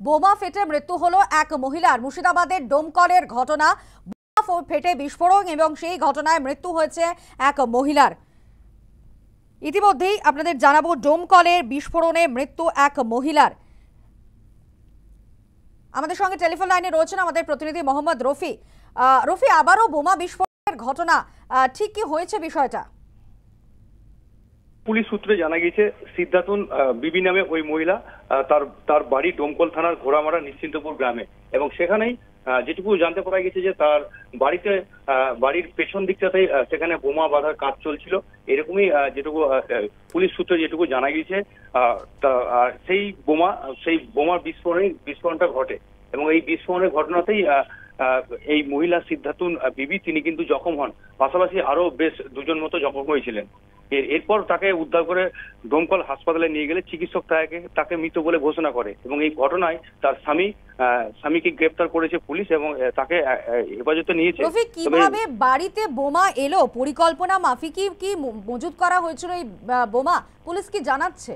বোমা ফেটে মৃত্যু হলো এক মহিলার। মুর্শিদাবাদের ডোমকলের ঘটনা। বোমা ফেটে বিস্ফোরণ এবং সেই ঘটনায় মৃত্যু হয়েছে এক মহিলার। ইতিমধ্যেই আপনাদের জানাবো, ডোমকলের বিস্ফোরণে মৃত্যু এক মহিলার। আমাদের সঙ্গে টেলিফোন লাইনে রয়েছেন আমাদের প্রতিনিধি মোহাম্মদ রফি। রফি, আবারও বোমা বিস্ফোরণের ঘটনা, ঠিক কি হয়েছে বিষয়টা? পুলিশ সূত্রে জানা গিয়েছে সিদ্ধাতুন বিবি নামে ওই মহিলা, তার বাড়ি ডোমকল থানার ঘোড়ামারা নিশ্চিন্তপুর গ্রামে, এবং সেখানেই যেটুকু জানতে পারা গেছে যে তার বাড়ির পেছন দিকটাতেই সেখানে বোমা বাঁধার কাজ চলছিল। এরকমই যেটুকু পুলিশ সূত্রে যেটুকু জানা গিয়েছে, সেই বোমার বিস্ফোরণটা ঘটে, এবং এই বিস্ফোরণের ঘটনাতেই এই মহিলা সিদ্ধাতুন বিবি তিনি কিন্তু জখম হন। পাশাপাশি আরো বেশ দুজন মতো জখম হয়েছিলেন। এরপর তাকে উদ্ধার করে ডোমকল হাসপাতালে নিয়ে গেলে চিকিৎসক তাকে মৃত বলে ঘোষণা করে, এবং এই ঘটনায় তার স্বামীকে গ্রেপ্তার করেছে পুলিশ এবং তাকে হেফাজতে নিয়েছে। কিভাবে বাড়িতে বোমা এলো? পরিকল্পনা মাফিক কি মজুত করা হয়েছিল এই বোমা? পুলিশ কি জানাচ্ছে?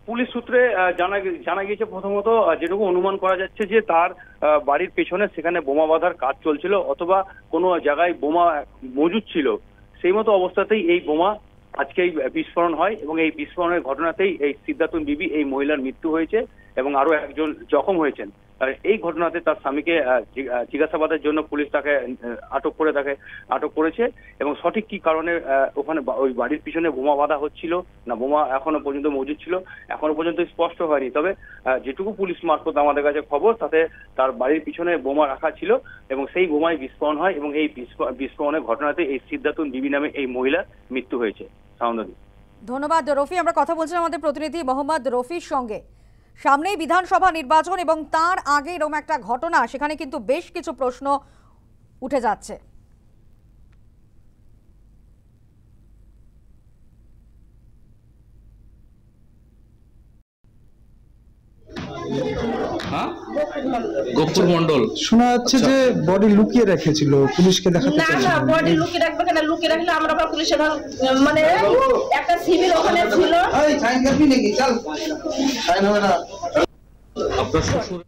পুলিশ সূত্রে জানা গিয়েছে, প্রথমত যেটুকু অনুমান করা যাচ্ছে যে তার বাড়ির পেছনে সেখানে বোমা বাঁধার কাজ চলছিল, অথবা কোনো জায়গায় বোমা মজুদ ছিল। সেই মতো অবস্থাতেই এই বোমা আজকে বিস্ফোরণ হয়, এবং এই বিস্ফোরণের ঘটনাতেই এই সিদ্ধাতুন বিবি এই মহিলার মৃত্যু হয়েছে এবং আরো একজন জখম হয়েছেন। এই ঘটনাতে তার স্বামীকে জিজ্ঞাসাবাদের জন্য পুলিশ তাকে আটক করেছে, এবং সঠিক কি কারণে ওখানে ওই বাড়ির পিছনে বোমা বাঁধা হচ্ছিল না বোমা এখনো পর্যন্ত মজুদ ছিল এখনো পর্যন্ত স্পষ্ট হয়নি। তবে যেটুকু পুলিশ মারফত আমাদের কাছে খবর, তাতে তার বাড়ির পিছনে বোমা রাখা ছিল এবং সেই বোমায় বিস্ফোরণ হয়, এবং এই বিস্ফোরণের ঘটনাতে এই সিদ্ধাতুন বিবি নামে এই মহিলার মৃত্যু হয়েছে। ধন্যবাদ রফি। আমরা কথা বলছিলাম আমাদের প্রতিনিধি মোহাম্মদ রফির সঙ্গে। সামনেই বিধানসভা নির্বাচন এবং তার আগে এরকম একটা ঘটনা, সেখানে কিন্তু বেশ কিছু প্রশ্ন উঠে যাচ্ছে। গফুর মন্ডল শোনা যাচ্ছে যে বডি লুকিয়ে রেখেছিল, পুলিশকে দেখাতে চাইছিল। না, বডি লুকিয়ে রাখবে কেন? লুকিয়ে রাখলে আমরা বা পুলিশের মানে একটা সিভিল ওখানে ছিল। আপনার শ্বশুর